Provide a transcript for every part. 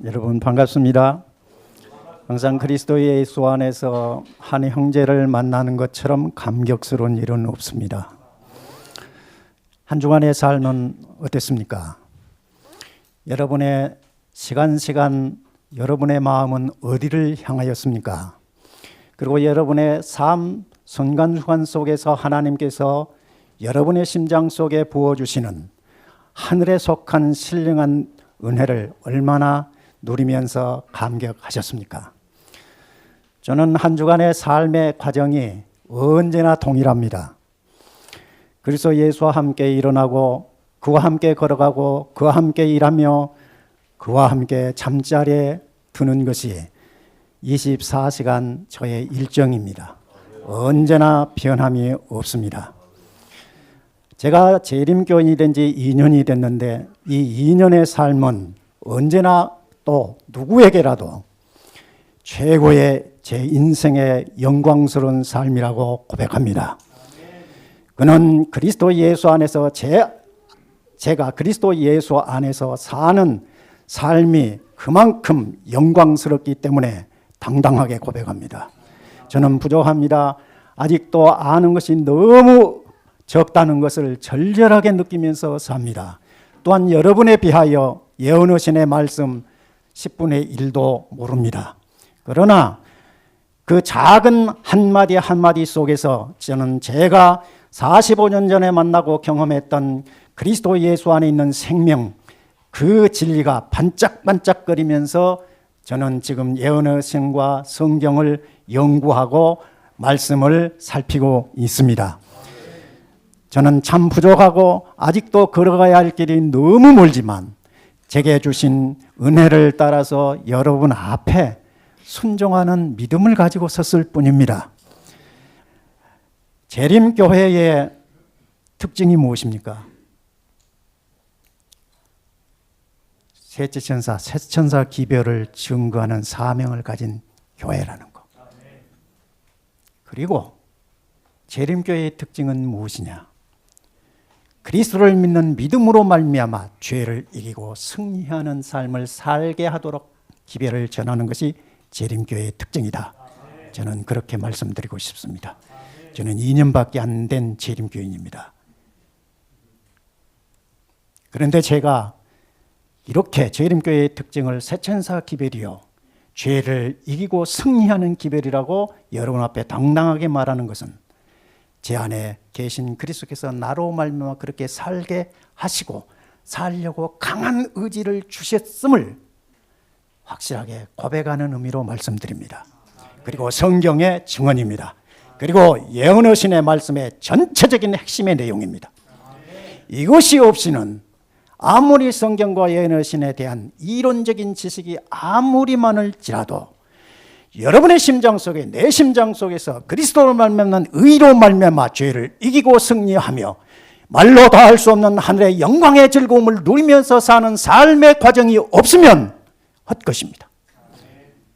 여러분 반갑습니다. 항상 그리스도 예수 안에서 한 형제를 만나는 것처럼 감격스러운 일은 없습니다. 한 주간의 삶은 어땠습니까? 여러분의 시간 여러분의 마음은 어디를 향하였습니까? 그리고 여러분의 삶 순간순간 속에서 하나님께서 여러분의 심장 속에 부어주시는 하늘에 속한 신령한 은혜를 얼마나 누리면서 감격하셨습니까? 저는 한 주간의 삶의 과정이 언제나 동일합니다. 그리스도 예수와 함께 일어나고 그와 함께 걸어가고 그와 함께 일하며 그와 함께 잠자리에 드는 것이 24시간 저의 일정입니다. 언제나 변함이 없습니다. 제가 재림교인이 된 지 2년이 됐는데 이 2년의 삶은 언제나 또 누구에게라도 최고의 제 인생의 영광스러운 삶이라고 고백합니다. 그는 그리스도 예수 안에서 제가 그리스도 예수 안에서 사는 삶이 그만큼 영광스럽기 때문에 당당하게 고백합니다. 저는 부족합니다. 아직도 아는 것이 너무 적다는 것을 절절하게 느끼면서 삽니다. 또한 여러분에 비하여 예언의 말씀 10분의 1도 모릅니다. 그러나 그 작은 한마디 한마디 속에서 저는 제가 45년 전에 만나고 경험했던 그리스도 예수 안에 있는 생명, 그 진리가 반짝반짝거리면서 저는 지금 예언의 신과 성경을 연구하고 말씀을 살피고 있습니다. 저는 참 부족하고 아직도 걸어가야 할 길이 너무 멀지만 제게 주신 은혜를 따라서 여러분 앞에 순종하는 믿음을 가지고 섰을 뿐입니다. 재림교회의 특징이 무엇입니까? 셋째 천사 기별을 증거하는 사명을 가진 교회라는 것. 그리고 재림교회의 특징은 무엇이냐? 그리스도를 믿는 믿음으로 말미암아 죄를 이기고 승리하는 삶을 살게 하도록 기별을 전하는 것이 재림교회의 특징이다. 저는 그렇게 말씀드리고 싶습니다. 저는 2년밖에 안 된 재림교인입니다. 그런데 제가 이렇게 재림교회의 특징을 새천사 기별이요, 죄를 이기고 승리하는 기별이라고 여러분 앞에 당당하게 말하는 것은 제 안에 계신 그리스도께서 나로 말미암아 그렇게 살게 하시고 살려고 강한 의지를 주셨음을 확실하게 고백하는 의미로 말씀드립니다. 그리고 성경의 증언입니다. 그리고 예언의 신의 말씀의 전체적인 핵심의 내용입니다. 이것이 없이는 아무리 성경과 예언의 신에 대한 이론적인 지식이 아무리 많을지라도 여러분의 심장 속에, 내 심장 속에서 그리스도로 말미암는 의로 말미암아 죄를 이기고 승리하며 말로 다 할 수 없는 하늘의 영광의 즐거움을 누리면서 사는 삶의 과정이 없으면 헛것입니다.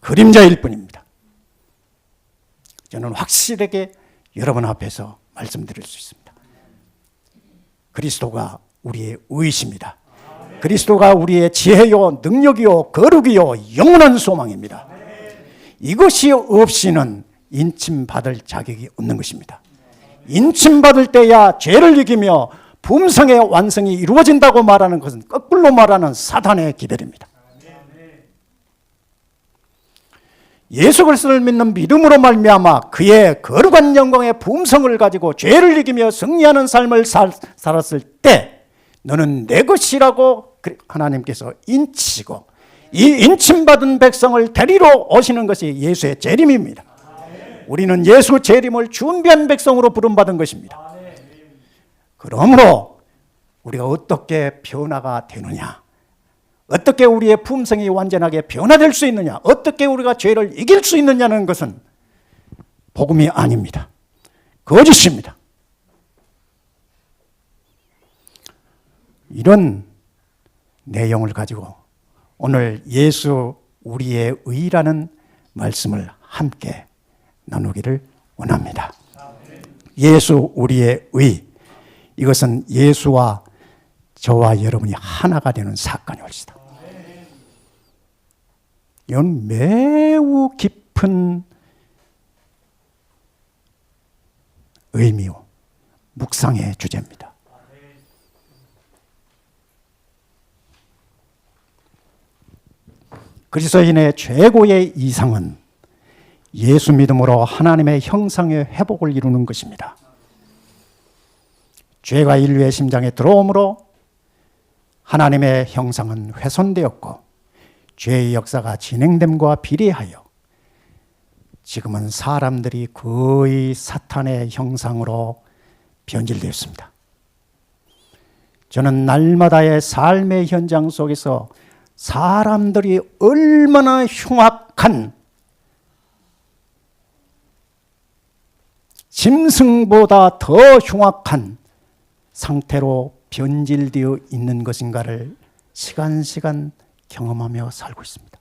그림자일 뿐입니다. 저는 확실하게 여러분 앞에서 말씀드릴 수 있습니다. 그리스도가 우리의 의이십니다. 그리스도가 우리의 지혜요, 능력이요, 거룩이요, 영원한 소망입니다. 이것이 없이는 인침받을 자격이 없는 것입니다. 인침받을 때야 죄를 이기며 품성의 완성이 이루어진다고 말하는 것은 거꾸로 말하는 사단의 기별입니다. 예수 그리스도를 믿는 믿음으로 말미암아 그의 거룩한 영광의 품성을 가지고 죄를 이기며 승리하는 삶을 살았을 때 너는 내 것이라고 하나님께서 인치시고 이 인침받은 백성을 데리러 오시는 것이 예수의 재림입니다. 우리는 예수 재림을 준비한 백성으로 부름받은 것입니다. 그러므로 우리가 어떻게 변화가 되느냐, 어떻게 우리의 품성이 완전하게 변화될 수 있느냐, 어떻게 우리가 죄를 이길 수 있느냐는 것은 복음이 아닙니다. 거짓입니다. 이런 내용을 가지고 오늘 예수 우리의 의라는 말씀을 함께 나누기를 원합니다. 예수 우리의 의, 이것은 예수와 저와 여러분이 하나가 되는 사건이 옳시다. 이건 매우 깊은 의미요, 묵상의 주제입니다. 그리스도인의 최고의 이상은 예수 믿음으로 하나님의 형상의 회복을 이루는 것입니다. 죄가 인류의 심장에 들어오므로 하나님의 형상은 훼손되었고 죄의 역사가 진행됨과 비례하여 지금은 사람들이 거의 사탄의 형상으로 변질되었습니다. 저는 날마다의 삶의 현장 속에서 사람들이 얼마나 흉악한, 짐승보다 더 흉악한 상태로 변질되어 있는 것인가를 시간시간 경험하며 살고 있습니다.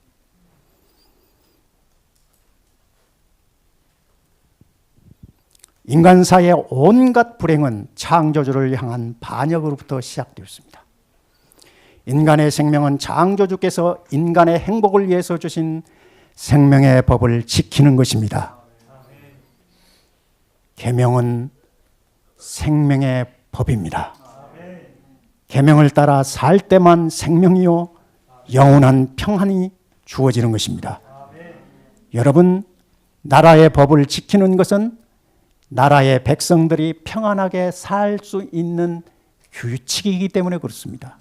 인간사의 온갖 불행은 창조주를 향한 반역으로부터 시작되었습니다. 인간의 생명은 창조주께서 인간의 행복을 위해서 주신 생명의 법을 지키는 것입니다. 계명은 생명의 법입니다. 계명을 따라 살 때만 생명이요 영원한 평안이 주어지는 것입니다. 여러분, 나라의 법을 지키는 것은 나라의 백성들이 평안하게 살 수 있는 규칙이기 때문에 그렇습니다.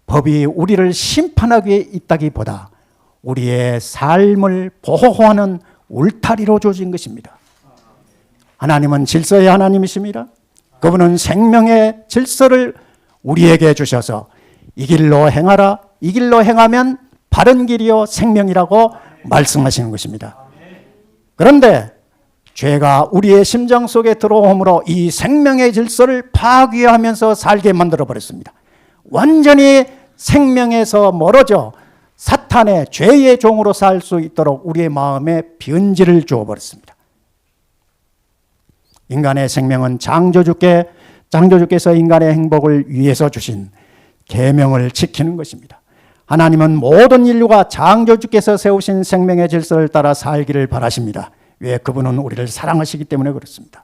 법이 우리를 심판하기 위해 있다기보다 우리의 삶을 보호하는 울타리로 주어진 것입니다. 하나님은 질서의 하나님이십니다. 그분은 생명의 질서를 우리에게 주셔서 이 길로 행하라, 이 길로 행하면 바른 길이요 생명이라고 말씀하시는 것입니다. 그런데 죄가 우리의 심장 속에 들어옴으로 이 생명의 질서를 파괴하면서 살게 만들어 버렸습니다. 완전히 생명에서 멀어져 사탄의 죄의 종으로 살 수 있도록 우리의 마음에 변질을 주어 버렸습니다. 인간의 생명은 창조주께서 인간의 행복을 위해서 주신 계명을 지키는 것입니다. 하나님은 모든 인류가 창조주께서 세우신 생명의 질서를 따라 살기를 바라십니다. 왜? 그분은 우리를 사랑하시기 때문에 그렇습니다.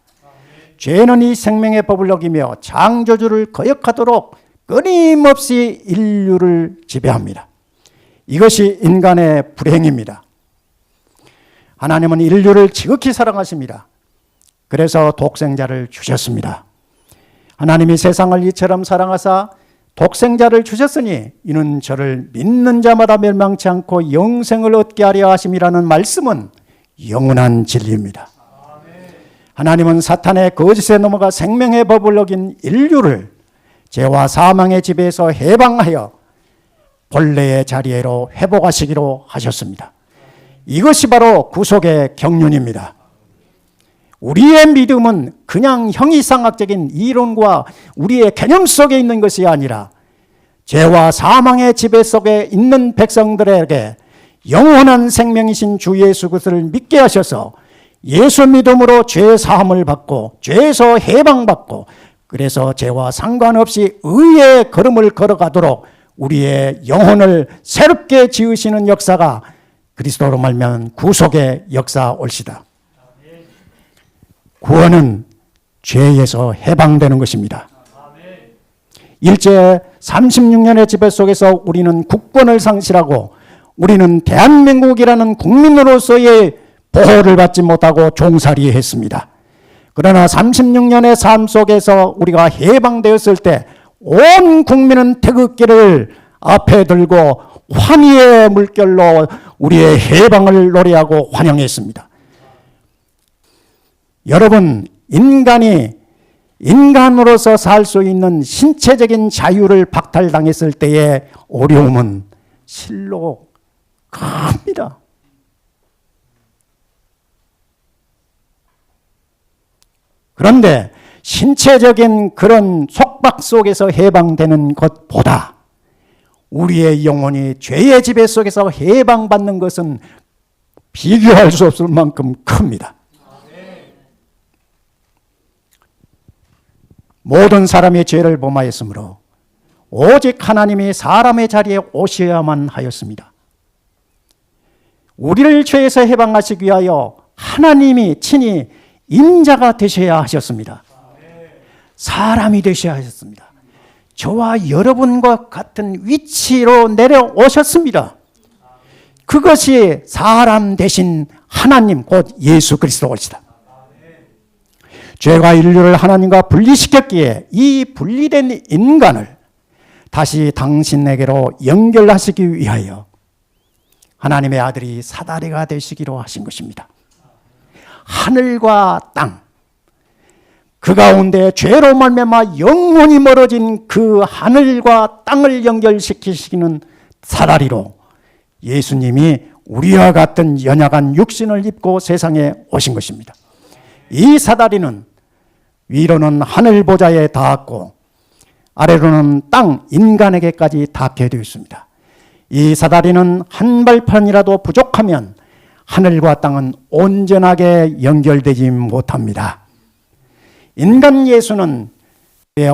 죄는 이 생명의 법을 어기며 창조주를 거역하도록 끊임없이 인류를 지배합니다. 이것이 인간의 불행입니다. 하나님은 인류를 지극히 사랑하십니다. 그래서 독생자를 주셨습니다. 하나님이 세상을 이처럼 사랑하사 독생자를 주셨으니 이는 저를 믿는 자마다 멸망치 않고 영생을 얻게 하려 하심이라는 말씀은 영원한 진리입니다. 하나님은 사탄의 거짓에 넘어가 생명의 법을 어긴 인류를 죄와 사망의 지배에서 해방하여 본래의 자리로 회복하시기로 하셨습니다. 이것이 바로 구속의 경륜입니다. 우리의 믿음은 그냥 형이상학적인 이론과 우리의 개념 속에 있는 것이 아니라 죄와 사망의 지배 속에 있는 백성들에게 영원한 생명이신 주 예수 그리스도를 믿게 하셔서 예수 믿음으로 죄 사함을 받고 죄에서 해방받고 그래서 죄와 상관없이 의의 걸음을 걸어가도록 우리의 영혼을 새롭게 지으시는 역사가 그리스도로 말미암은 구속의 역사올시다. 구원은 죄에서 해방되는 것입니다. 일제 36년의 지배 속에서 우리는 국권을 상실하고 우리는 대한민국이라는 국민으로서의 보호를 받지 못하고 종살이 했습니다. 그러나 36년의 삶 속에서 우리가 해방되었을 때 온 국민은 태극기를 앞에 들고 환희의 물결로 우리의 해방을 노래하고 환영했습니다. 여러분, 인간이 인간으로서 살 수 있는 신체적인 자유를 박탈당했을 때의 어려움은 실로 큽니다. 그런데 신체적인 그런 속박 속에서 해방되는 것보다 우리의 영혼이 죄의 지배 속에서 해방받는 것은 비교할 수 없을 만큼 큽니다. 모든 사람이 죄를 범하였으므로 오직 하나님이 사람의 자리에 오셔야만 하였습니다. 우리를 죄에서 해방하시기 위하여 하나님이 친히 인자가 되셔야 하셨습니다. 사람이 되셔야 하셨습니다. 저와 여러분과 같은 위치로 내려오셨습니다. 그것이 사람 대신 하나님 곧 예수 그리스도이시다. 죄가 인류를 하나님과 분리시켰기에 이 분리된 인간을 다시 당신에게로 연결하시기 위하여 하나님의 아들이 사다리가 되시기로 하신 것입니다. 하늘과 땅, 그 가운데 죄로 말미암아 영원히 멀어진 그 하늘과 땅을 연결시키시는 사다리로 예수님이 우리와 같은 연약한 육신을 입고 세상에 오신 것입니다. 이 사다리는 위로는 하늘 보좌에 닿았고 아래로는 땅 인간에게까지 닿게 되어 있습니다. 이 사다리는 한 발판이라도 부족하면 하늘과 땅은 온전하게 연결되지 못합니다. 인간 예수는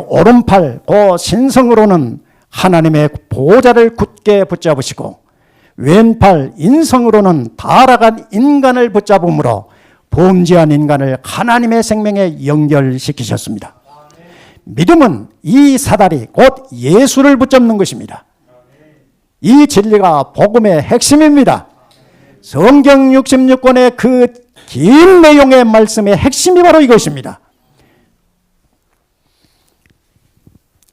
오른팔 그 신성으로는 하나님의 보좌를 굳게 붙잡으시고 왼팔 인성으로는 타락한 인간을 붙잡음으로 범죄한 인간을 하나님의 생명에 연결시키셨습니다. 믿음은 이 사다리 곧 예수를 붙잡는 것입니다. 이 진리가 복음의 핵심입니다. 성경 66권의 그 긴 내용의 말씀의 핵심이 바로 이것입니다.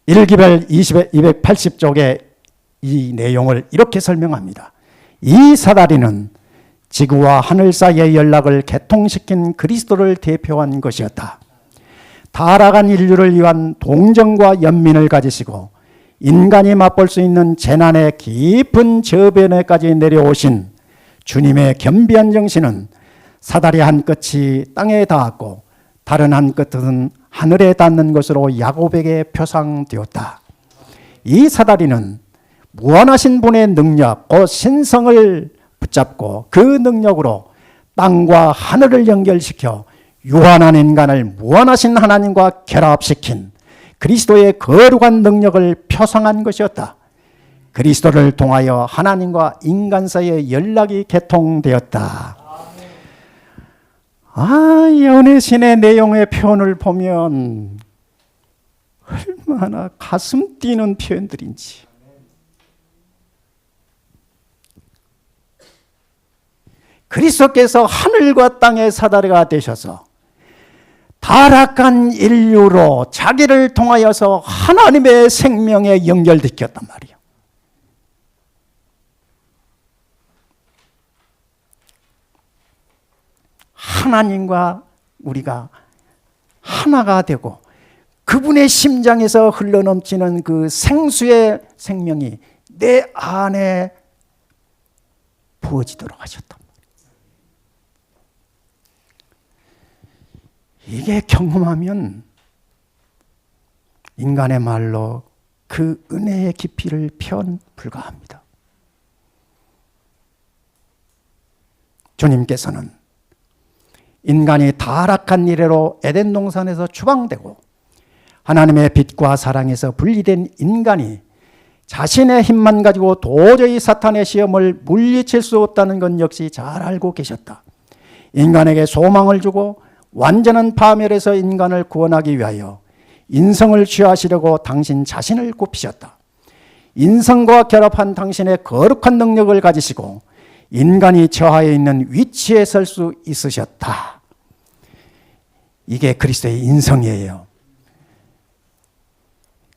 1기별 280쪽에 이 내용을 이렇게 설명합니다. 이 사다리는 지구와 하늘 사이의 연락을 개통시킨 그리스도를 대표한 것이었다. 타락한 인류를 위한 동정과 연민을 가지시고 인간이 맛볼 수 있는 재난의 깊은 저변에까지 내려오신 주님의 겸비한 정신은 사다리 한 끝이 땅에 닿았고 다른 한 끝은 하늘에 닿는 것으로 야곱에게 표상되었다. 이 사다리는 무한하신 분의 능력, 곧 신성을 붙잡고 그 능력으로 땅과 하늘을 연결시켜 유한한 인간을 무한하신 하나님과 결합시킨 그리스도의 거룩한 능력을 표상한 것이었다. 그리스도를 통하여 하나님과 인간 사이의 연락이 개통되었다. 연애신의 내용의 표현을 보면 얼마나 가슴 뛰는 표현들인지. 그리스도께서 하늘과 땅의 사다리가 되셔서 타락한 인류로 자기를 통하여서 하나님의 생명에 연결시켰단 말이에요. 하나님과 우리가 하나가 되고 그분의 심장에서 흘러넘치는 그 생수의 생명이 내 안에 부어지도록 하셨다. 이게 경험하면 인간의 말로 그 은혜의 깊이를 표현 불가합니다. 주님께서는 인간이 타락한 이래로 에덴 동산에서 추방되고 하나님의 빛과 사랑에서 분리된 인간이 자신의 힘만 가지고 도저히 사탄의 시험을 물리칠 수 없다는 건 역시 잘 알고 계셨다. 인간에게 소망을 주고 완전한 파멸에서 인간을 구원하기 위하여 인성을 취하시려고 당신 자신을 굽히셨다. 인성과 결합한 당신의 거룩한 능력을 가지시고 인간이 저하에 있는 위치에 설 수 있으셨다. 이게 그리스도의 인성이에요.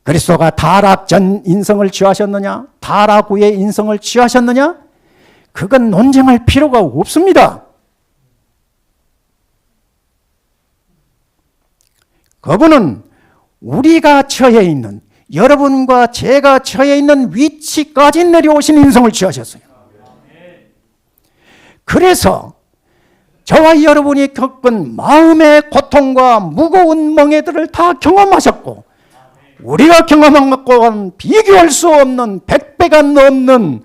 그리스도가 타락 전 인성을 취하셨느냐? 타락 후에 인성을 취하셨느냐? 그건 논쟁할 필요가 없습니다. 그분은 우리가 처해 있는, 여러분과 제가 처해 있는 위치까지 내려오신 인성을 취하셨어요. 그래서 저와 여러분이 겪은 마음의 고통과 무거운 멍에들을 다 경험하셨고 우리가 경험한 것과는 비교할 수 없는 100배가 넘는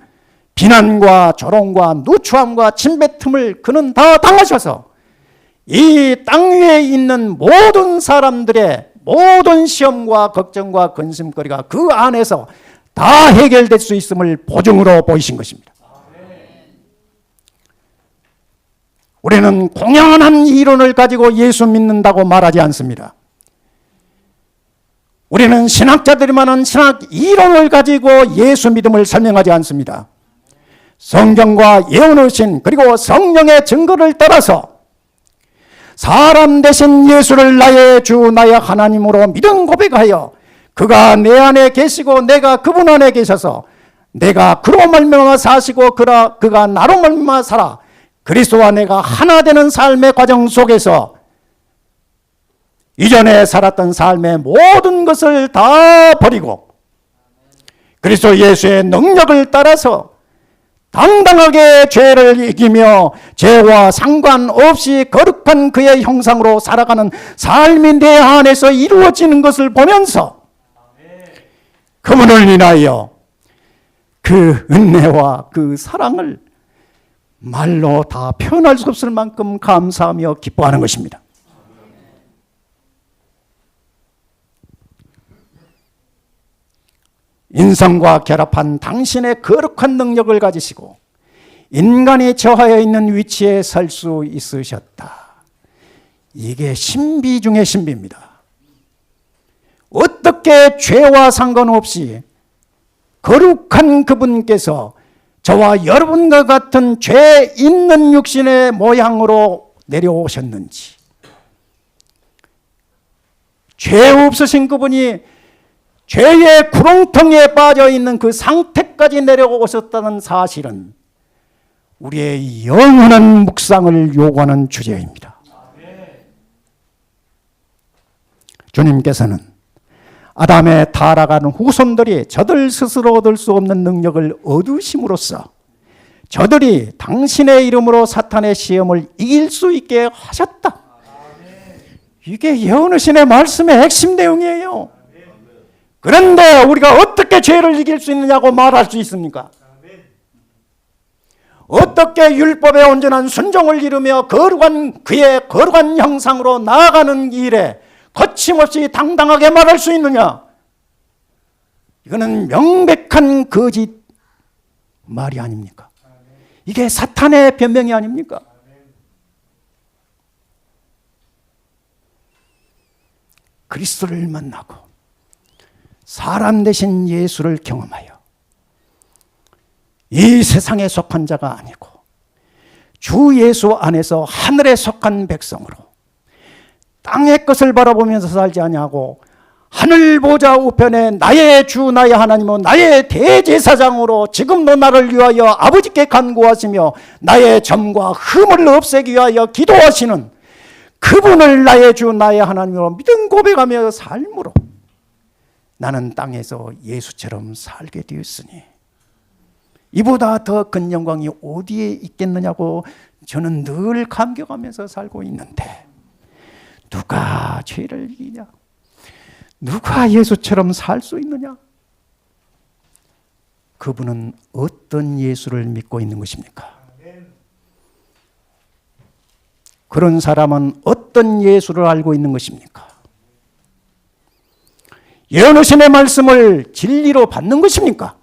비난과 조롱과 누추함과 침뱉음을 그는 다 당하셔서 이 땅 위에 있는 모든 사람들의 모든 시험과 걱정과 근심거리가 그 안에서 다 해결될 수 있음을 보증으로 보이신 것입니다. 우리는 공연한 이론을 가지고 예수 믿는다고 말하지 않습니다. 우리는 신학자들이만은 신학 이론을 가지고 예수 믿음을 설명하지 않습니다. 성경과 예언하신 그리고 성령의 증거를 따라서 사람 되신 예수를 나의 주 나의 하나님으로 믿음 고백하여 그가 내 안에 계시고 내가 그분 안에 계셔서 내가 그로 말미암아 사시고 그가 나로 말미암아 살아 그리스도와 내가 하나 되는 삶의 과정 속에서 이전에 살았던 삶의 모든 것을 다 버리고 그리스도 예수의 능력을 따라서 당당하게 죄를 이기며 죄와 상관없이 거룩한 그의 형상으로 살아가는 삶이 내 안에서 이루어지는 것을 보면서 그분을 인하여 그 은혜와 그 사랑을 말로 다 표현할 수 없을 만큼 감사하며 기뻐하는 것입니다. 인성과 결합한 당신의 거룩한 능력을 가지시고 인간이 처하여 있는 위치에 설 수 있으셨다. 이게 신비 중의 신비입니다. 어떻게 죄와 상관없이 거룩한 그분께서 저와 여러분과 같은 죄 있는 육신의 모양으로 내려오셨는지, 죄 없으신 그분이 죄의 구렁텅이에 빠져 있는 그 상태까지 내려오셨다는 사실은 우리의 영원한 묵상을 요구하는 주제입니다. 주님께서는 아담의 타락한 후손들이 저들 스스로 얻을 수 없는 능력을 얻으심으로써 저들이 당신의 이름으로 사탄의 시험을 이길 수 있게 하셨다. 이게 예언하신의 말씀의 핵심 내용이에요. 그런데 우리가 어떻게 죄를 이길 수 있느냐고 말할 수 있습니까? 어떻게 율법의 온전한 순종을 이루며 그의 거룩한 형상으로 나아가는 길에 거침없이 당당하게 말할 수 있느냐? 이거는 명백한 거짓 말이 아닙니까? 이게 사탄의 변명이 아닙니까? 그리스도를 만나고 사람 되신 예수를 경험하여 이 세상에 속한 자가 아니고 주 예수 안에서 하늘에 속한 백성으로 땅의 것을 바라보면서 살지 아니하고 하늘 보좌 우편에 나의 주 나의 하나님은 나의 대제사장으로 지금도 나를 위하여 아버지께 간구하시며 나의 점과 흠을 없애기 위하여 기도하시는 그분을 나의 주 나의 하나님으로 믿음 고백하며 삶으로 나는 땅에서 예수처럼 살게 되었으니 이보다 더 큰 영광이 어디에 있겠느냐고 저는 늘 감격하면서 살고 있는데 누가 죄를 이기냐? 누가 예수처럼 살 수 있느냐? 그분은 어떤 예수를 믿고 있는 것입니까? 그런 사람은 어떤 예수를 알고 있는 것입니까? 예언하신의 말씀을 진리로 받는 것입니까?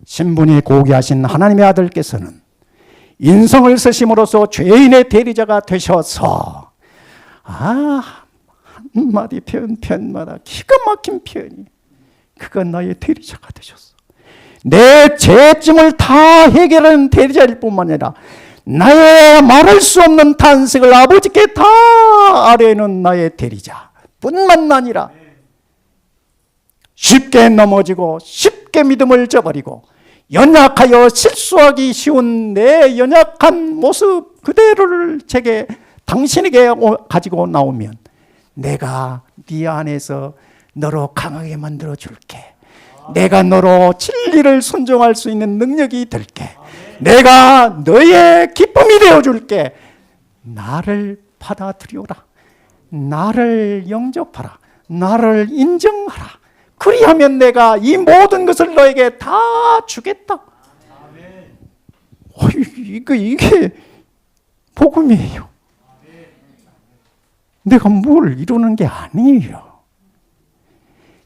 신분이 고귀하신 하나님의 아들께서는 인성을 쓰심으로써 죄인의 대리자가 되셔서 한마디 편마다 기가 막힌 표현이 그가 나의 대리자가 되셨어. 내 죄증을 다 해결하는 대리자일 뿐만 아니라 나의 말할 수 없는 탄식을 아버지께 다 아뢰는 나의 대리자 뿐만 아니라 쉽게 넘어지고 쉽게 믿음을 저버리고 연약하여 실수하기 쉬운 내 연약한 모습 그대로를 당신에게 가지고 나오면 내가 네 안에서 너로 강하게 만들어 줄게. 내가 너로 진리를 순종할 수 있는 능력이 될게. 내가 너의 기쁨이 되어 줄게. 나를 받아들여라. 나를 영접하라. 나를 인정하라. 그리하면 내가 이 모든 것을 너에게 다 주겠다. 이게 복음이에요. 내가 뭘 이루는 게 아니에요.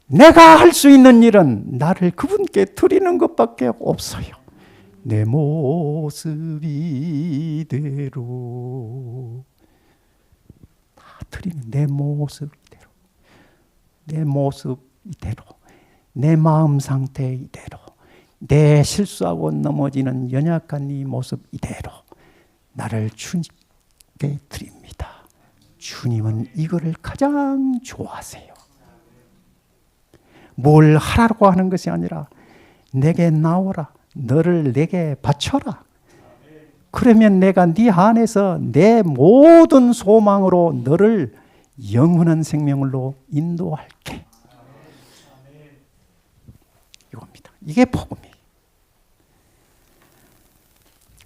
내가 할 수 있는 일은 나를 그분께 드리는 것밖에 없어요. 내 모습 이대로. 다 드리는 내 모습 이대로. 내 모습 이대로. 내 마음 상태 이대로. 내 실수하고 넘어지는 연약한 이 모습 이대로 나를 주님께 드립니다. 주님은 이거를 가장 좋아하세요. 뭘 하라고 하는 것이 아니라 내게 나오라. 너를 내게 바쳐라. 그러면 내가 네 안에서 내 모든 소망으로 너를 영원한 생명으로 인도할게. 이겁니다. 이게 복음이에요.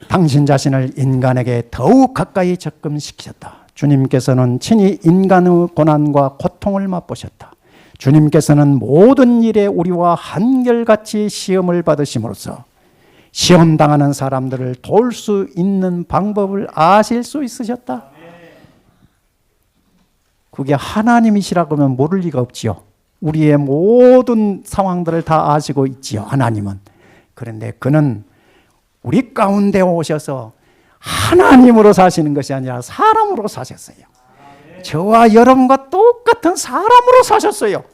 당신 자신을 인간에게 더욱 가까이 접근시키셨다. 주님께서는 친히 인간의 고난과 고통을 맛보셨다. 주님께서는 모든 일에 우리와 한결같이 시험을 받으심으로써 시험당하는 사람들을 도울 수 있는 방법을 아실 수 있으셨다. 그게 하나님이시라고 하면 모를 리가 없지요. 우리의 모든 상황들을 다 아시고 있지요, 하나님은. 그런데 그는 우리 가운데 오셔서 하나님으로 사시는 것이 아니라 사람으로 사셨어요. 저와 여러분과 똑같은 사람으로 사셨어요.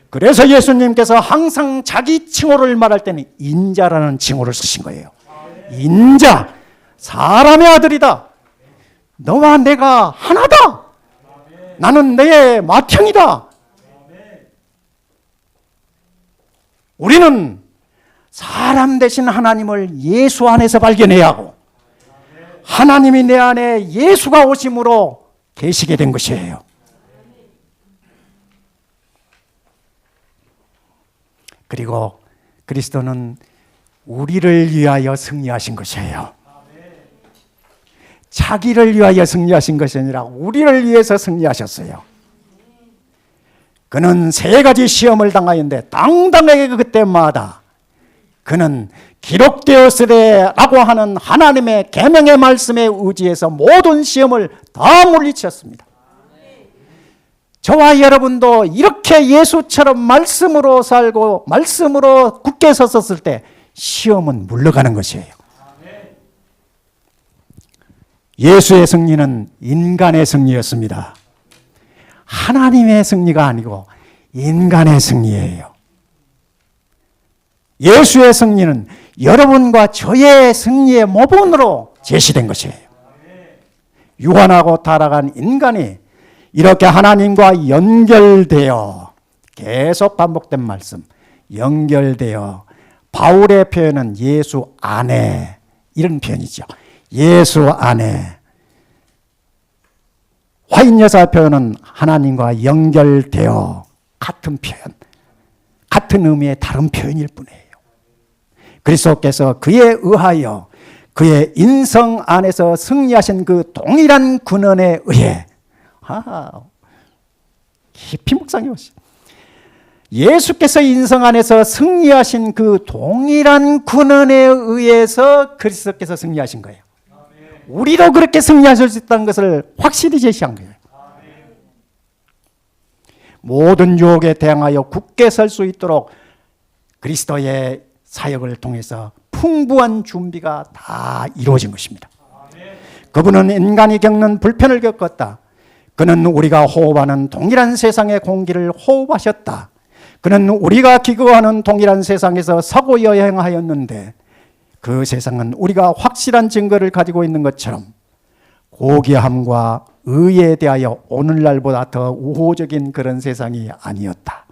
그래서 예수님께서 항상 자기 칭호를 말할 때는 인자라는 칭호를 쓰신 거예요. 인자, 사람의 아들이다. 너와 내가 하나다. 나는 내 맏형이다. 우리는 사람 대신 하나님을 예수 안에서 발견해야 하고 하나님이 내 안에 예수가 오심으로 계시게 된 것이에요. 그리고 그리스도는 우리를 위하여 승리하신 것이에요. 자기를 위하여 승리하신 것이 아니라 우리를 위해서 승리하셨어요. 그는 3가지 시험을 당하였는데 당당하게 그때마다 그는 기록되었으리라고 하는 하나님의 계명의 말씀에 의지해서 모든 시험을 다 물리쳤습니다. 저와 여러분도 이렇게 예수처럼 말씀으로 살고 말씀으로 굳게 섰을 때 시험은 물러가는 것이에요. 예수의 승리는 인간의 승리였습니다. 하나님의 승리가 아니고 인간의 승리예요. 예수의 승리는 여러분과 저의 승리의 모본으로 제시된 것이에요. 유한하고 타락한 인간이 이렇게 하나님과 연결되어 계속 반복된 말씀, 연결되어 바울의 표현은 예수 안에 이런 표현이죠. 예수 안에. 화인 여사 표현은 하나님과 연결되어 같은 표현, 같은 의미의 다른 표현일 뿐이에요. 그리스도께서 그에 의하여 그의 인성 안에서 승리하신 그 동일한 근원에 의해 깊이 묵상해 보시죠. 예수께서 인성 안에서 승리하신 그 동일한 근원에 의해서 그리스도께서 승리하신 거예요. 우리도 그렇게 승리하실 수 있다는 것을 확실히 제시한 거예요. 모든 유혹에 대항하여 굳게 설 수 있도록 그리스도의 사역을 통해서 풍부한 준비가 다 이루어진 것입니다. 그분은 인간이 겪는 불편을 겪었다. 그는 우리가 호흡하는 동일한 세상의 공기를 호흡하셨다. 그는 우리가 기거하는 동일한 세상에서 사고 여행하였는데 그 세상은 우리가 확실한 증거를 가지고 있는 것처럼 고귀함과 의에 대하여 오늘날보다 더 우호적인 그런 세상이 아니었다.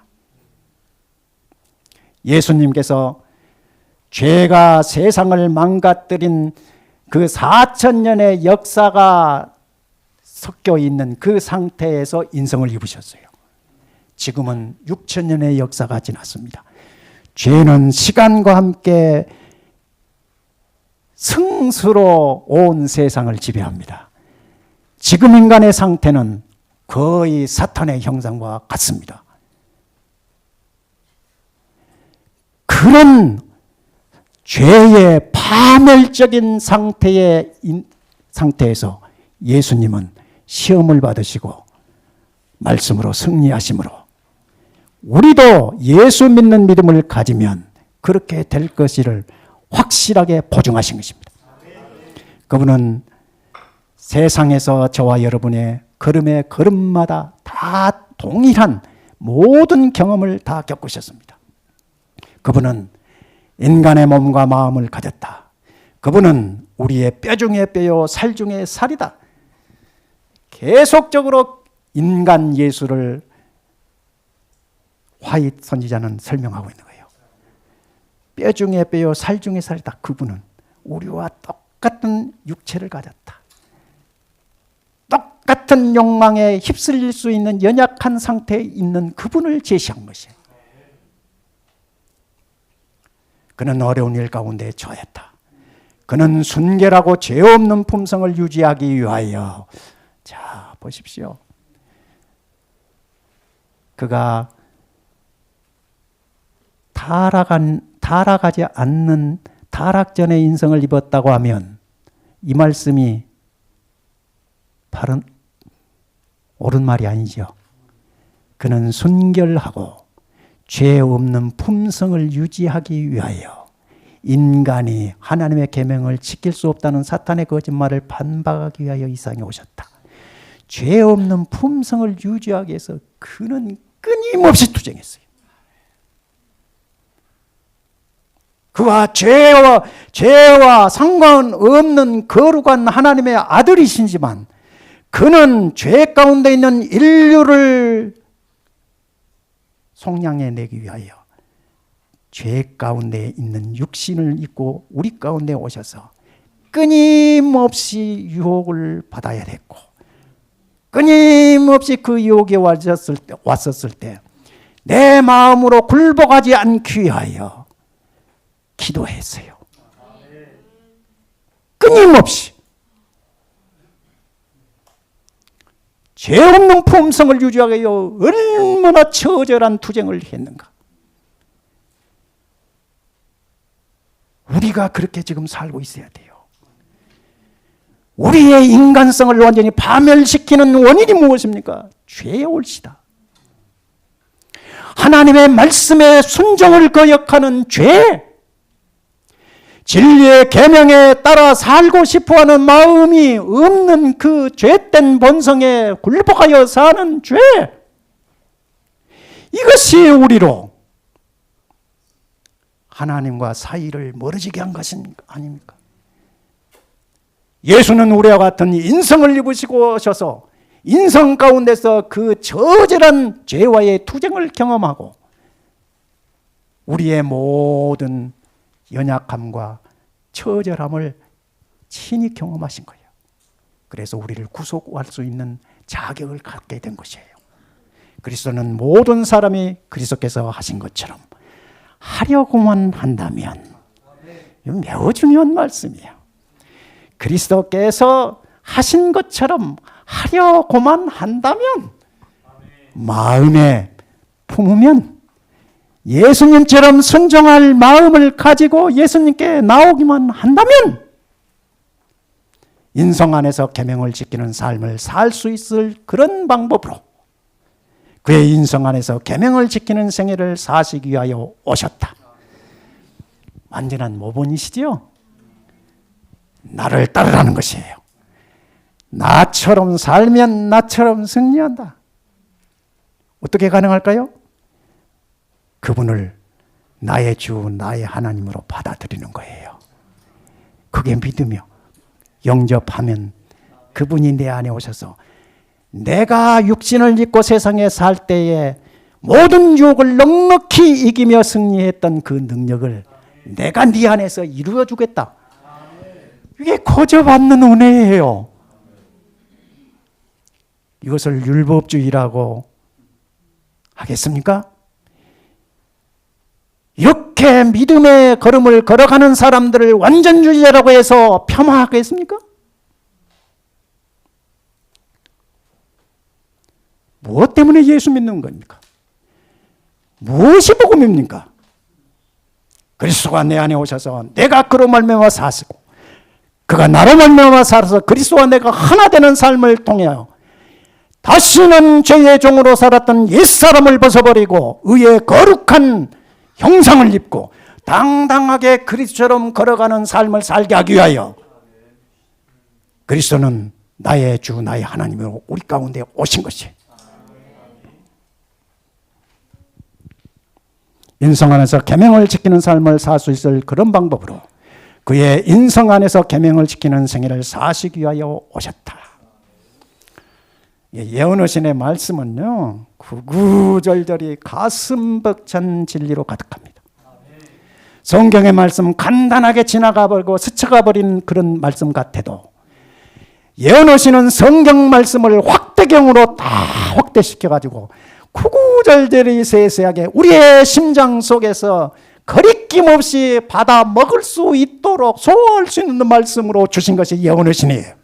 예수님께서 죄가 세상을 망가뜨린 그 4,000년의 역사가 섞여 있는 그 상태에서 인성을 입으셨어요. 지금은 6,000년의 역사가 지났습니다. 죄는 시간과 함께 승수로 온 세상을 지배합니다. 지금 인간의 상태는 거의 사탄의 형상과 같습니다. 그런 죄의 파멸적인 상태에서 예수님은 시험을 받으시고 말씀으로 승리하심으로 우리도 예수 믿는 믿음을 가지면 그렇게 될 것을 확실하게 보증하신 것입니다. 그분은 세상에서 저와 여러분의 걸음의 걸음마다 다 동일한 모든 경험을 다 겪으셨습니다. 그분은 인간의 몸과 마음을 가졌다. 그분은 우리의 뼈 중에 뼈요 살 중에 살이다. 계속적으로 인간 예수를 화이트 선지자는 설명하고 있는 거예요. 뼈 중에 뼈요 살 중에 살이다. 그분은 우리와 똑같은 육체를 가졌다. 똑같은 욕망에 휩쓸릴 수 있는 연약한 상태에 있는 그분을 제시한 것이에요. 그는 어려운 일 가운데 처했다. 그는 순결하고 죄 없는 품성을 유지하기 위하여, 자 보십시오. 그가 타락하지 않는 타락전의 인성을 입었다고 하면 이 말씀이 바른 옳은 말이 아니죠. 그는 순결하고 죄 없는 품성을 유지하기 위하여 인간이 하나님의 계명을 지킬 수 없다는 사탄의 거짓말을 반박하기 위하여 이 세상에 오셨다. 죄 없는 품성을 유지하기 위해서 그는 끊임없이 투쟁했어요. 그와 죄와 상관없는 거룩한 하나님의 아들이시지만 그는 죄 가운데 있는 인류를 속량해 내기 위하여 죄 가운데 있는 육신을 입고 우리 가운데 오셔서 끊임없이 유혹을 받아야 됐고 끊임없이 그 유혹에 왔었을 때 내 마음으로 굴복하지 않기 위하여 기도했어요. 끊임없이 죄 없는 품성을 유지하기 위하여 얼마나 처절한 투쟁을 했는가. 우리가 그렇게 지금 살고 있어야 돼요. 우리의 인간성을 완전히 파멸시키는 원인이 무엇입니까? 죄의 올시다. 하나님의 말씀에 순종을 거역하는 죄, 진리의 계명에 따라 살고 싶어하는 마음이 없는 그 죄된 본성에 굴복하여 사는 죄, 이것이 우리로 하나님과 사이를 멀어지게 한 것은 아닙니까? 예수는 우리와 같은 인성을 입으시고 오셔서 인성 가운데서 그 저절한 죄와의 투쟁을 경험하고 우리의 모든 연약함과 처절함을 친히 경험하신 거예요. 그래서 우리를 구속할 수 있는 자격을 갖게 된 것이에요. 그리스도는 모든 사람이 그리스도께서 하신 것처럼 하려고만 한다면, 이건 매우 중요한 말씀이에요. 그리스도께서 하신 것처럼 하려고만 한다면, 마음에 품으면 예수님처럼 순종할 마음을 가지고 예수님께 나오기만 한다면 인성 안에서 계명을 지키는 삶을 살 수 있을 그런 방법으로 그의 인성 안에서 계명을 지키는 생애를 사시기 위하여 오셨다. 완전한 모본이시지요? 나를 따르라는 것이에요. 나처럼 살면 나처럼 승리한다. 어떻게 가능할까요? 그분을 나의 주, 나의 하나님으로 받아들이는 거예요. 그게 믿으며 영접하면 그분이 내 안에 오셔서 내가 육신을 입고 세상에 살 때에 모든 유혹을 넉넉히 이기며 승리했던 그 능력을 내가 네 안에서 이루어 주겠다. 이게 거저받는 은혜예요. 이것을 율법주의라고 하겠습니까? 이렇게 믿음의 걸음을 걸어가는 사람들을 완전주의자라고 해서 폄하하겠습니까? 무엇 때문에 예수 믿는 겁니까? 무엇이 복음입니까? 그리스도가 내 안에 오셔서 내가 그로 말미암아 사시고 그가 나로 말미암아 살아서 그리스도와 내가 하나 되는 삶을 통하여 다시는 죄의 종으로 살았던 옛사람을 벗어버리고 의의 거룩한 형상을 입고 당당하게 그리스도처럼 걸어가는 삶을 살게 하기 위하여 그리스도는 나의 주 나의 하나님으로 우리 가운데 오신 것이 인성 안에서 계명을 지키는 삶을 살 수 있을 그런 방법으로 그의 인성 안에서 계명을 지키는 생애를 사시기 위하여 오셨다. 예언의 말씀은요 구구절절이 가슴 벅찬 진리로 가득합니다. 성경의 말씀 간단하게 지나가 버리고 스쳐가 버린 그런 말씀 같아도 예언하시는 성경 말씀을 확대경으로 다 확대시켜 가지고 구구절절히 세세하게 우리의 심장 속에서 거리낌 없이 받아 먹을 수 있도록 소화할 수 있는 말씀으로 주신 것이 예언하시니에요.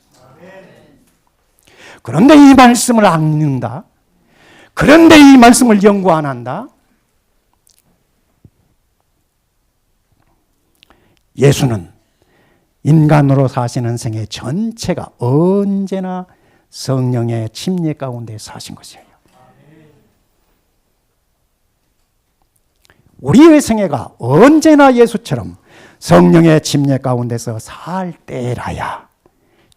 그런데 이 말씀을 안 읽는다. 그런데 이 말씀을 연구 안 한다. 예수는 인간으로 사시는 생애 전체가 언제나 성령의 침례 가운데 사신 것이에요. 우리의 생애가 언제나 예수처럼 성령의 침례 가운데서 살 때라야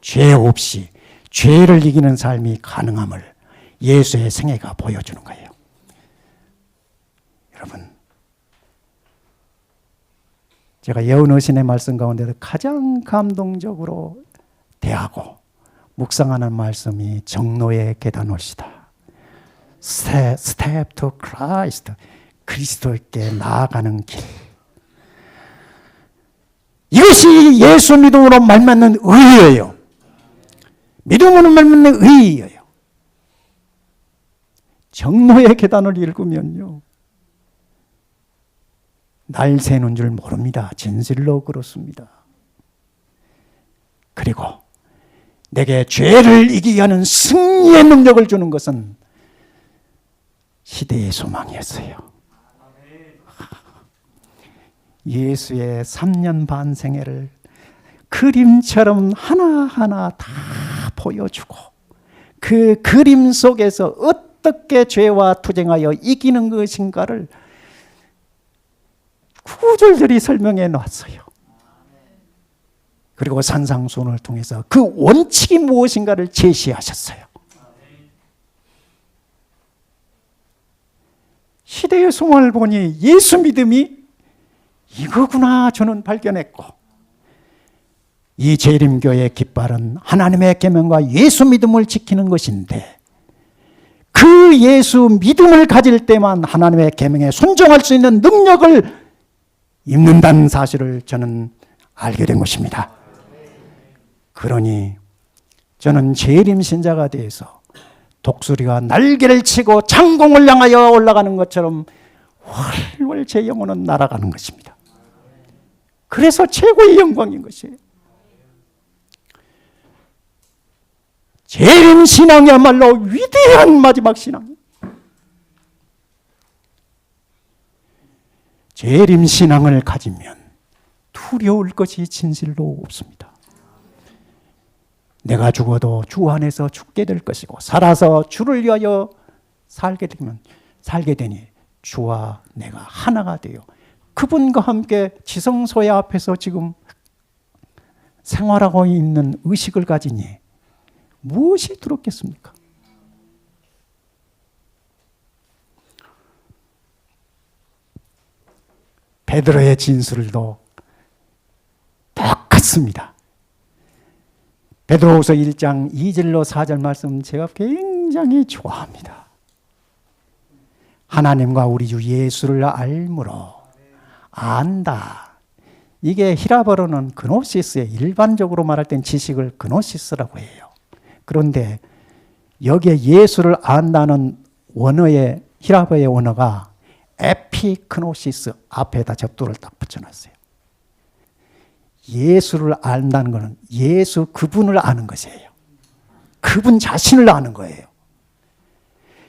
죄 없이 죄를 이기는 삶이 가능함을 예수의 생애가 보여주는 거예요. 여러분, 제가 예언의신의 말씀 가운데서 가장 감동적으로 대하고 묵상하는 말씀이 정노의 계단 올시다. Step to Christ. 그리스도께 나아가는 길. 이것이 예수 믿음으로 말맞는 의예요. 믿음으로 말맞는 의예요. 정노의 계단을 읽으면요 날 새는 줄 모릅니다. 진실로 그렇습니다. 그리고 내게 죄를 이기게 하는 승리의 능력을 주는 것은 시대의 소망이었어요. 예수의 3년 반 생애를 그림처럼 하나하나 다 보여주고 그 그림 속에서 어떻게 죄와 투쟁하여 이기는 것인가를 구절절히 설명해 놨어요. 그리고 산상수훈을 통해서 그 원칙이 무엇인가를 제시하셨어요. 시대의 소망을 보니 예수 믿음이 이거구나 저는 발견했고, 이 재림교의 깃발은 하나님의 계명과 예수 믿음을 지키는 것인데 그 예수 믿음을 가질 때만 하나님의 계명에 순종할 수 있는 능력을 입는다는 사실을 저는 알게 된 것입니다. 그러니 저는 재림 신자가 되어서 독수리가 날개를 치고 창공을 향하여 올라가는 것처럼 훨훨 제 영혼은 날아가는 것입니다. 그래서 최고의 영광인 것이에요. 재림 신앙이야말로 위대한 마지막 신앙이에요. 재림 신앙을 가지면 두려울 것이 진실로 없습니다. 내가 죽어도 주 안에서 죽게 될 것이고 살아서 주를 위하여 살게 되니 주와 내가 하나가 되어 그분과 함께 지성소의 앞에서 지금 생활하고 있는 의식을 가지니 무엇이 두렵겠습니까? 베드로의 진술도 똑같습니다. 베드로후서 1장 2절로 4절 말씀 제가 굉장히 좋아합니다. 하나님과 우리 주 예수를 알므로 안다. 이게 히라버로는 그노시스에 일반적으로 말할 땐 지식을 그노시스라고 해요. 그런데 여기에 예수를 안다는 원어의 히라버의 원어가 에피크노시스 앞에다 접두를 딱 붙여놨어요. 예수를 안다는 것은 예수 그분을 아는 것이에요. 그분 자신을 아는 거예요.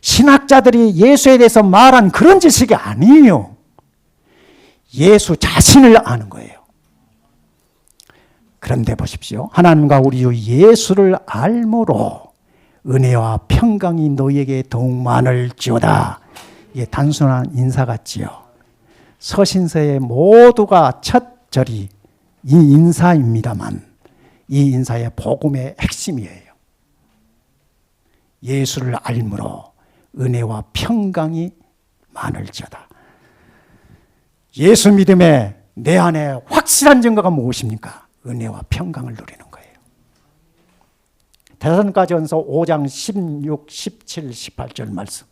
신학자들이 예수에 대해서 말한 그런 지식이 아니에요. 예수 자신을 아는 거예요. 그런데 보십시오. 하나님과 우리 주 예수를 알므로 은혜와 평강이 너희에게 더욱 많을지어다. 이게 단순한 인사 같지요. 서신서의 모두가 첫 절이 이 인사입니다만 이 인사의 복음의 핵심이에요. 예수를 알므로 은혜와 평강이 많을지어다. 예수 믿음에 내 안에 확실한 증거가 무엇입니까? 은혜와 평강을 누리는 거예요. 데살로니가전서 5장 16, 17, 18절 말씀.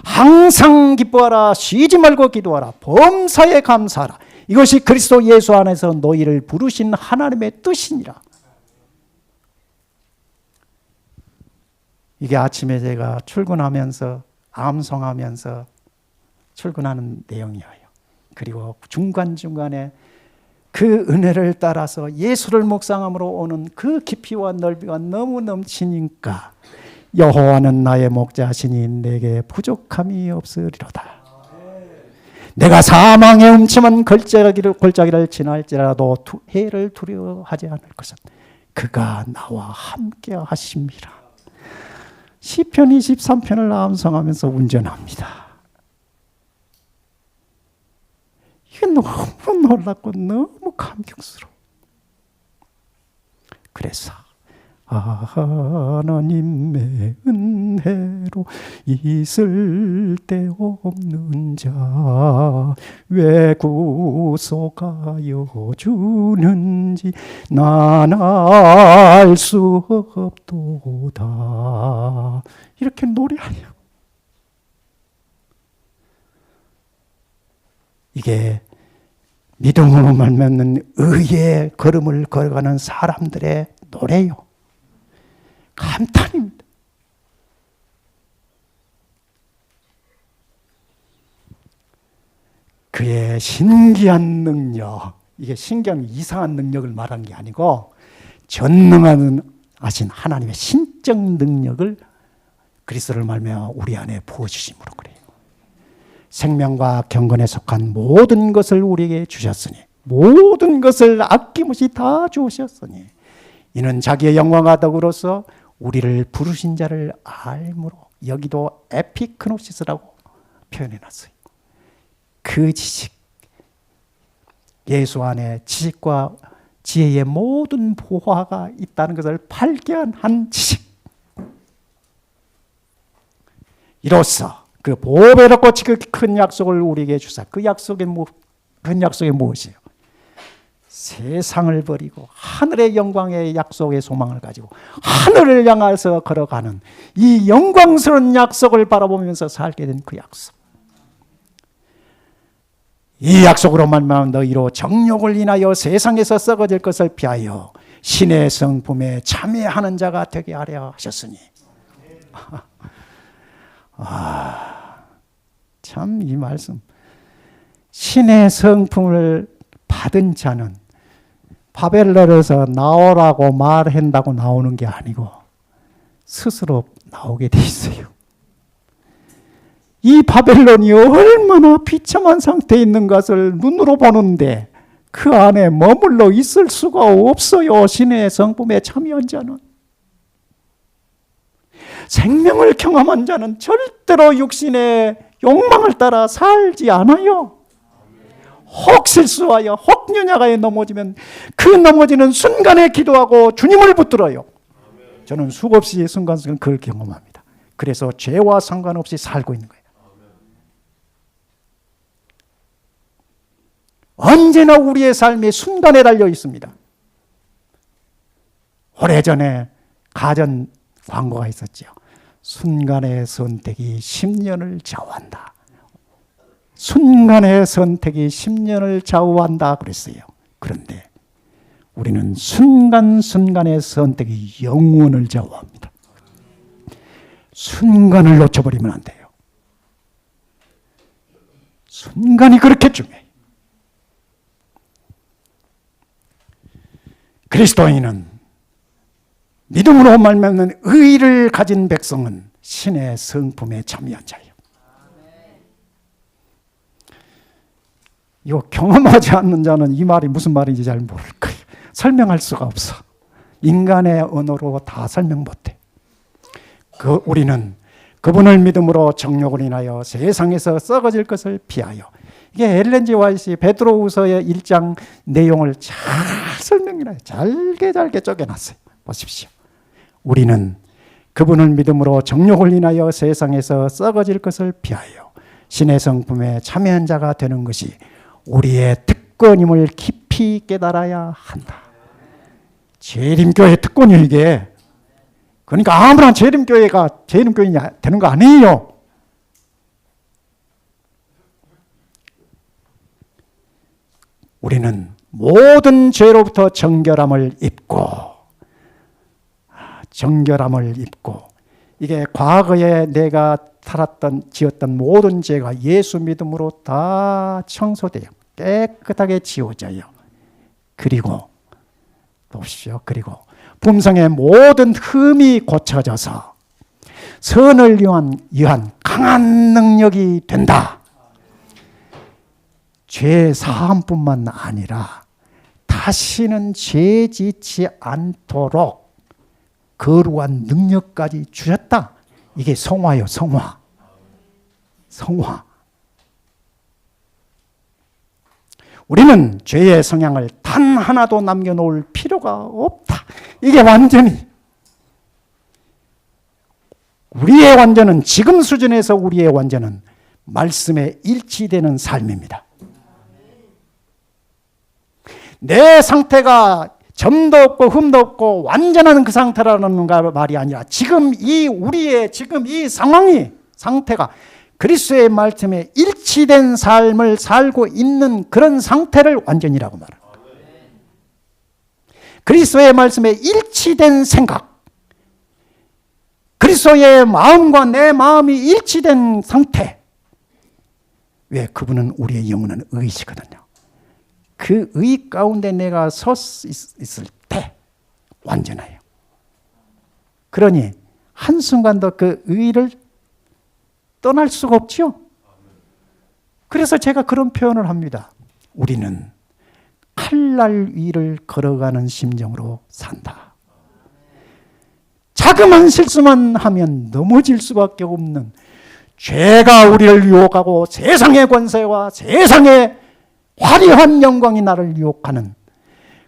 항상 기뻐하라, 쉬지 말고 기도하라, 범사에 감사하라. 이것이 그리스도 예수 안에서 너희를 부르신 하나님의 뜻이니라. 이게 아침에 제가 출근하면서 암송하면서 출근하는 내용이에요. 그리고 중간중간에 그 은혜를 따라서 예수를 묵상함으로 오는 그 깊이와 넓이가 너무 넘치니까 여호와는 나의 목자시니 내게 부족함이 없으리로다. 내가 사망의 음침한 골짜기를 지날지라도 해를 두려워하지 않을 것은 그가 나와 함께 하심이라. 시편 23편을 암송하면서 운전합니다. 이게 너무 놀랍고 너무 감격스러워. 그래서 하나님의 은혜로 있을 데 없는 자 왜 구속하여 주는지 난 알 수 없도다. 이렇게 노래하요. 이게 믿음으로 말미암는 의의 걸음을 걸어가는 사람들의 노래요. 감탄입니다. 그의 신기한 능력, 이게 신기한 이상한 능력을 말한 게 아니고 전능하신 하나님의 신적 능력을 그리스도를 말미암아 우리 안에 부어주심으로 그래요. 생명과 경건에 속한 모든 것을 우리에게 주셨으니, 모든 것을 아낌없이 다 주셨으니 이는 자기의 영광과 덕으로서 우리를 부르신 자를 알므로, 여기도 에피크노시스라고 표현해놨어요. 그 지식, 예수 안에 지식과 지혜의 모든 보화가 있다는 것을 발견한 지식. 이로써 그 보배롭고 지극히 큰 약속을 우리에게 주사. 그 약속이 큰 약속이 무엇이에요? 세상을 버리고 하늘의 영광의 약속의 소망을 가지고 하늘을 향해서 걸어가는 이 영광스러운 약속을 바라보면서 살게 된 그 약속. 이 약속으로 말미암아 너희로 정욕을 인하여 세상에서 썩어질 것을 피하여 신의 성품에 참여하는 자가 되게 하려 하셨으니. 참 이 말씀. 신의 성품을 받은 자는 바벨론에서 나오라고 말한다고 나오는 게 아니고 스스로 나오게 돼 있어요. 이 바벨론이 얼마나 비참한 상태에 있는 것을 눈으로 보는데 그 안에 머물러 있을 수가 없어요. 신의 성품에 참여한 자는. 생명을 경험한 자는 절대로 육신의 욕망을 따라 살지 않아요. 혹 실수하여 혹 연약하여 넘어지면 그 넘어지는 순간에 기도하고 주님을 붙들어요. 저는 수없이 순간순간 그걸 경험합니다. 그래서 죄와 상관없이 살고 있는 거예요. 언제나 우리의 삶이 순간에 달려 있습니다. 오래전에 가전 광고가 있었죠. 순간의 선택이 10년을 좌우한다. 순간의 선택이 10년을 좌우한다 그랬어요. 그런데 우리는 순간순간의 선택이 영원을 좌우합니다. 순간을 놓쳐버리면 안 돼요. 순간이 그렇게 중요해요. 그리스도인은 믿음으로 말미암는 의를 가진 백성은 신의 성품에 참여한 자예요. 이거 경험하지 않는 자는 이 말이 무슨 말인지 잘 모를 거예요. 설명할 수가 없어. 인간의 언어로 다 설명 못해. 우리는 그분을 믿음으로 정욕을 인하여 세상에서 썩어질 것을 피하여. 이게 엘렌 G 화이트 베드로후서의 1장 내용을 잘 설명해요. 잘게 쪼개놨어요. 보십시오. 우리는 그분을 믿음으로 정욕을 인하여 세상에서 썩어질 것을 피하여 신의 성품에 참여한 자가 되는 것이 우리의 특권임을 깊이 깨달아야 한다. 재림교회 특권이 이게. 그러니까 아무나 재림교회가 재림교인이 되는 거 아니에요. 우리는 모든 죄로부터 정결함을 입고 이게 과거에 내가 지었던 모든 죄가 예수 믿음으로 다 청소돼요. 깨끗하게 지워져요. 그리고 보십시오. 그리고 품성의 모든 흠이 고쳐져서 선을 위한 강한 능력이 된다. 죄 사함뿐만 아니라 다시는 죄 짓지 않도록 거룩한 능력까지 주셨다. 이게 성화요, 성화. 우리는 죄의 성향을 단 하나도 남겨놓을 필요가 없다. 이게 완전히 우리의 완전은, 지금 수준에서 우리의 완전은 말씀에 일치되는 삶입니다. 내 상태가 점도 없고 흠도 없고 완전한 그 상태라는 말이 아니라 지금 이 상태가 그리스도의 말씀에 일치된 삶을 살고 있는 그런 상태를 완전이라고 말합니다. 그리스도의 말씀에 일치된 생각, 그리스도의 마음과 내 마음이 일치된 상태. 왜? 그분은 우리의 영혼은 의시거든요. 그 의 가운데 내가 서 있을 때 완전해요. 그러니 한순간도 그 의를 떠날 수가 없지요. 그래서 제가 그런 표현을 합니다. 우리는 칼날 위를 걸어가는 심정으로 산다. 자그만 실수만 하면 넘어질 수밖에 없는 죄가 우리를 유혹하고 세상의 권세와 세상의 화려한 영광이 나를 유혹하는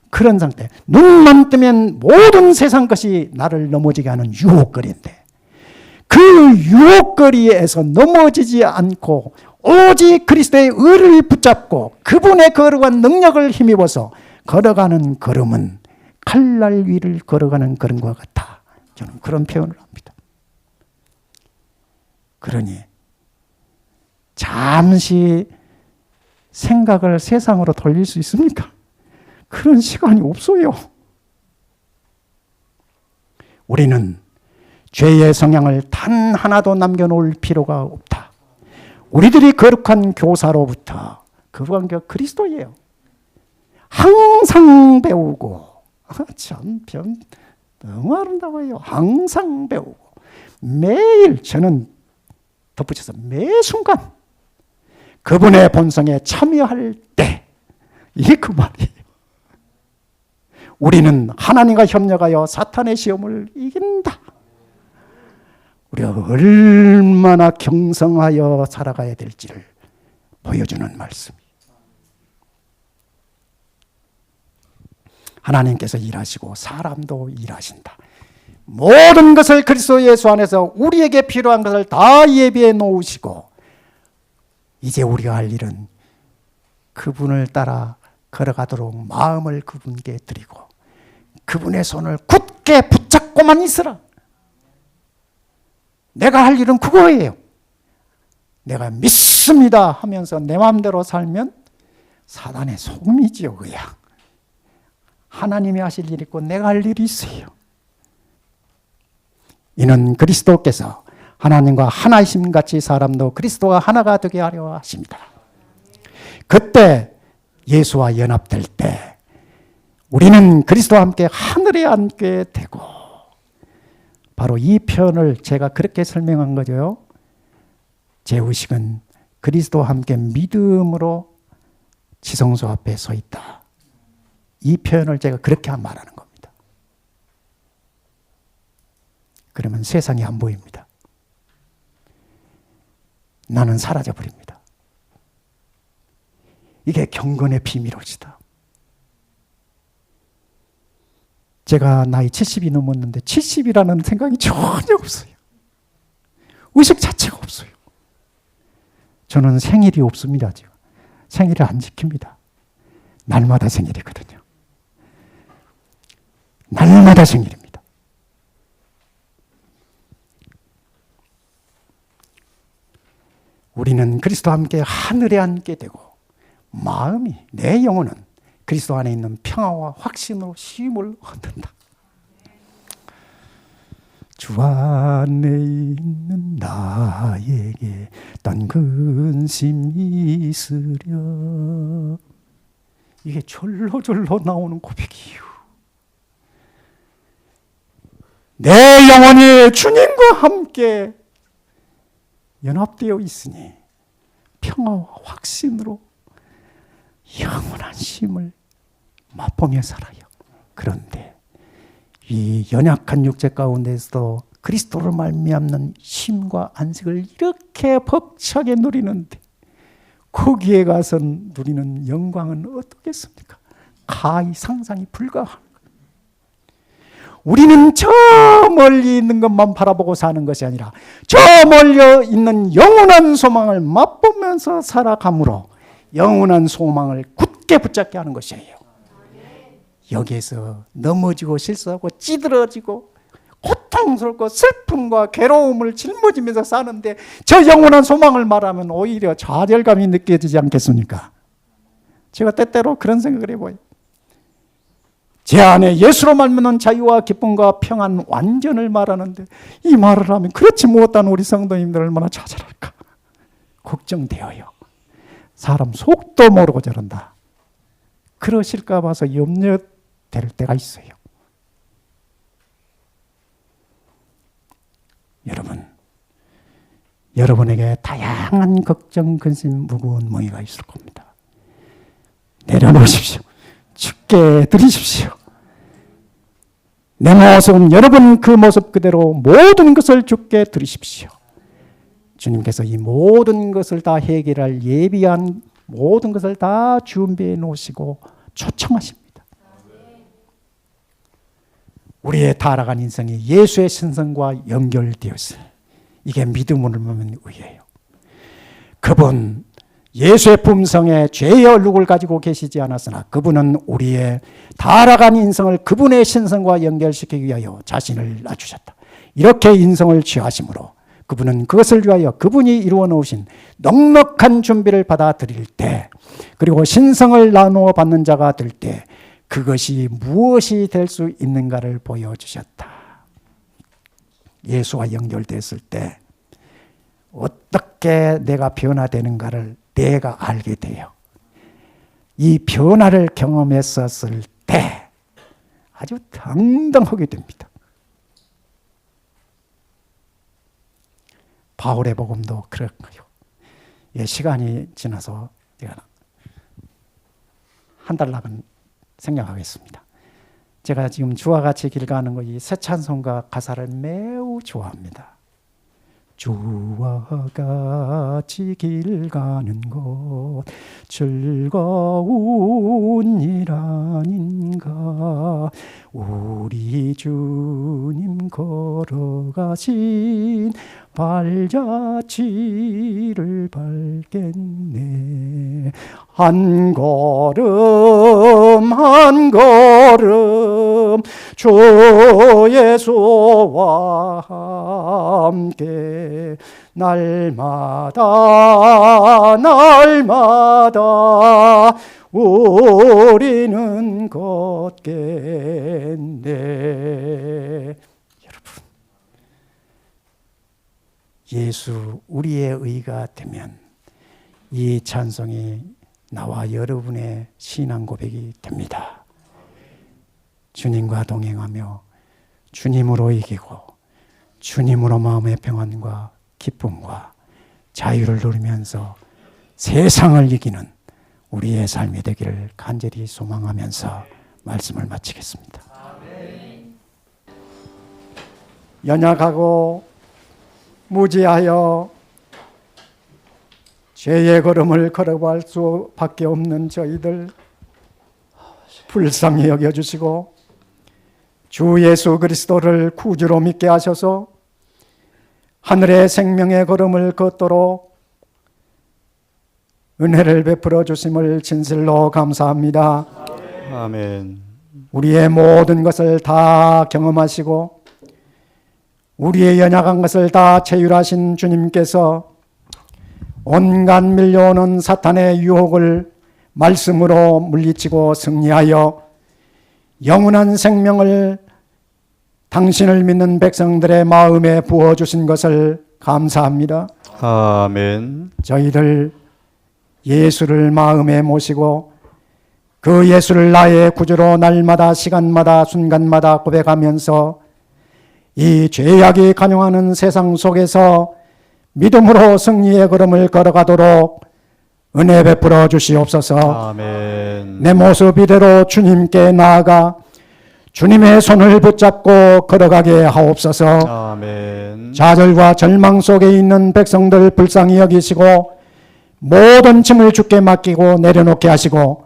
그런 상태. 눈만 뜨면 모든 세상 것이 나를 넘어지게 하는 유혹거리인데 그 유혹거리에서 넘어지지 않고 오직 그리스도의 의를 붙잡고 그분의 거룩한 능력을 힘입어서 걸어가는 걸음은 칼날 위를 걸어가는 걸음과 같다. 저는 그런 표현을 합니다. 그러니 잠시 생각을 세상으로 돌릴 수 있습니까? 그런 시간이 없어요. 우리는 죄의 성향을 단 하나도 남겨놓을 필요가 없다. 우리들이 거룩한 교사로부터, 거룩한 교사 그리스도예요. 항상 배우고, 너무 아름다워요. 항상 배우고 매일, 저는 덧붙여서 매 순간 그분의 본성에 참여할 때, 이게 그 말이에요. 우리는 하나님과 협력하여 사탄의 시험을 이긴다. 우리가 얼마나 경성하여 살아가야 될지를 보여주는 말씀이에요. 하나님께서 일하시고 사람도 일하신다. 모든 것을 그리스도 예수 안에서 우리에게 필요한 것을 다 예비해 놓으시고 이제 우리가 할 일은 그분을 따라 걸어가도록 마음을 그분께 드리고 그분의 손을 굳게 붙잡고만 있으라. 내가 할 일은 그거예요. 내가 믿습니다 하면서 내 마음대로 살면 사단의 속임이지요. 그야 하나님이 하실 일이 있고 내가 할 일이 있어요. 이는 그리스도께서 하나님과 하나이심 같이 사람도 그리스도와 하나가 되게 하려 하십니다. 그때 예수와 연합될 때 우리는 그리스도와 함께 하늘에 앉게 되고, 바로 이 표현을 제가 그렇게 설명한 거죠. 제 의식은 그리스도와 함께 믿음으로 지성소 앞에 서 있다. 이 표현을 제가 그렇게 말하는 겁니다. 그러면 세상이 안 보입니다. 나는 사라져 버립니다. 이게 경건의 비밀이다. 제가 나이 70이 넘었는데 70이라는 생각이 전혀 없어요. 의식 자체가 없어요. 저는 생일이 없습니다. 지금. 생일을 안 지킵니다. 날마다 생일이거든요. 날마다 생일입니다. 우리는 그리스도와 함께 하늘에 앉게 되고 마음이, 내 영혼은 그리스도 안에 있는 평화와 확신으로 쉼을 얻는다. 주 안에 있는 나에게 딴 근심이 있으랴. 이게 절로절로 나오는 고백이에요. 내 영혼이 주님과 함께 연합되어 있으니 평화와 확신으로 영원한 쉼을 맛보며 살아요. 그런데 이 연약한 육체 가운데서도 그리스도를 말미암는 쉼과 안식을 이렇게 벅차게 누리는데 거기에 가서 누리는 영광은 어떻겠습니까? 가히 상상이 불가한 거예요. 우리는 저 멀리 있는 것만 바라보고 사는 것이 아니라 저 멀리 있는 영원한 소망을 맛보면서 살아감으로 영원한 소망을 굳게 붙잡게 하는 것이에요. 여기에서 넘어지고 실수하고 찌들어지고 고통스럽고 슬픔과 괴로움을 짊어지면서 사는데 저 영원한 소망을 말하면 오히려 좌절감이 느껴지지 않겠습니까? 제가 때때로 그런 생각을 해봐요. 제 안에 예수로 말미암는 자유와 기쁨과 평안 완전을 말하는데 이 말을 하면 그렇지 못한 우리 성도님들 얼마나 좌절할까 걱정되어요. 사람 속도 모르고 저런다. 그러실까 봐서 염려될 때가 있어요. 여러분, 여러분에게 다양한 걱정, 근심, 무거운 멍에가 있을 겁니다. 내려놓으십시오. 주께 드리십시오. 내 모습은 여러분 그 모습 그대로 모든 것을 주께 드리십시오. 주님께서 이 모든 것을 다 해결할 예비한 모든 것을 다 준비해 놓으시고 초청하십니다. 우리의 타락한 인생이 예수의 신성과 연결되었어요. 이게 믿음으로 보면 의예요. 그분 예수의 품성에 죄의 얼룩을 가지고 계시지 않았으나 그분은 우리의 타락한 인성을 그분의 신성과 연결시키기 위하여 자신을 낮추셨다. 이렇게 인성을 취하심으로 그분은 그것을 위하여 그분이 이루어 놓으신 넉넉한 준비를 받아들일 때, 그리고 신성을 나누어 받는 자가 될 때 그것이 무엇이 될 수 있는가를 보여주셨다. 예수와 연결됐을 때 어떻게 내가 변화되는가를 내가 알게 돼요. 이 변화를 경험했었을 때 아주 당당하게 됩니다. 바울의 복음도 그럴 거예요. 예, 시간이 지나서 제가 한 달 남은 생략하겠습니다. 제가 지금 주와 같이 길 가는 거 이 새 찬송가 가사를 매우 좋아합니다. 주와 같이 길 가는 것 즐거운 일 아닌가. 우리 주님 걸어가신 발자취를 밟겠네. 한 걸음 한 걸음 주 예수와 함께 날마다 날마다 우리는 걷겠네. 여러분, 예수 우리의 의가 되면 이 찬송이 나와 여러분의 신앙 고백이 됩니다. 주님과 동행하며 주님으로 이기고 주님으로 마음의 평안과 기쁨과 자유를 누리면서 세상을 이기는 우리의 삶이 되기를 간절히 소망하면서 말씀을 마치겠습니다. 연약하고 무지하여 죄의 걸음을 걸어갈 수밖에 없는 저희들 불쌍히 여겨주시고 주 예수 그리스도를 구주로 믿게 하셔서 하늘의 생명의 걸음을 걷도록 은혜를 베풀어 주심을 진실로 감사합니다. 아멘. 우리의 모든 것을 다 경험하시고 우리의 연약한 것을 다 체휼하신 주님께서 온갖 밀려오는 사탄의 유혹을 말씀으로 물리치고 승리하여 영원한 생명을 당신을 믿는 백성들의 마음에 부어주신 것을 감사합니다. 아멘. 저희들 예수를 마음에 모시고 그 예수를 나의 구주로 날마다 시간마다 순간마다 고백하면서 이 죄악이 간용하는 세상 속에서 믿음으로 승리의 걸음을 걸어가도록 은혜 베풀어 주시옵소서. 아멘. 내 모습 이대로 주님께 나아가 주님의 손을 붙잡고 걸어가게 하옵소서. 아멘. 좌절과 절망 속에 있는 백성들 불쌍히 여기시고 모든 짐을 주께 맡기고 내려놓게 하시고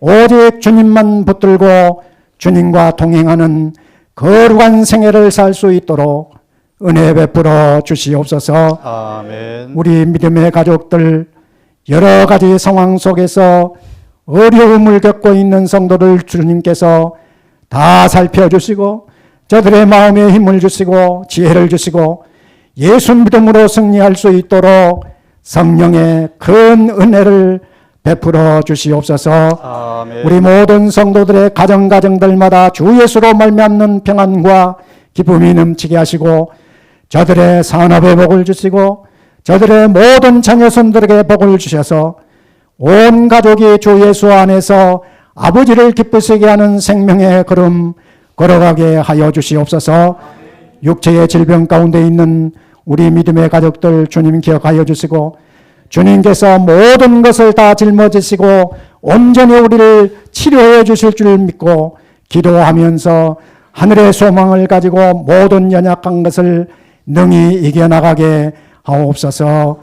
오직 주님만 붙들고 주님과 동행하는 거룩한 생애를 살 수 있도록 은혜 베풀어 주시옵소서. 아멘. 우리 믿음의 가족들 여러 가지 상황 속에서 어려움을 겪고 있는 성도들 주님께서 다 살펴주시고 저들의 마음에 힘을 주시고 지혜를 주시고 예수 믿음으로 승리할 수 있도록 성령의 큰 은혜를 베풀어 주시옵소서. 아멘. 우리 모든 성도들의 가정들마다 주 예수로 말미암는 평안과 기쁨이 넘치게 하시고 저들의 산업에 복을 주시고 저들의 모든 자녀손들에게 복을 주셔서 온 가족이 주 예수 안에서 아버지를 기쁘시게 하는 생명의 걸음 걸어가게 하여 주시옵소서. 육체의 질병 가운데 있는 우리 믿음의 가족들 주님 기억하여 주시고 주님께서 모든 것을 다 짊어지시고 온전히 우리를 치료해 주실 줄 믿고 기도하면서 하늘의 소망을 가지고 모든 연약한 것을 능히 이겨나가게 하옵소서.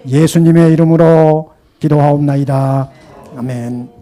예수님의 이름으로 기도하옵나이다. 아멘.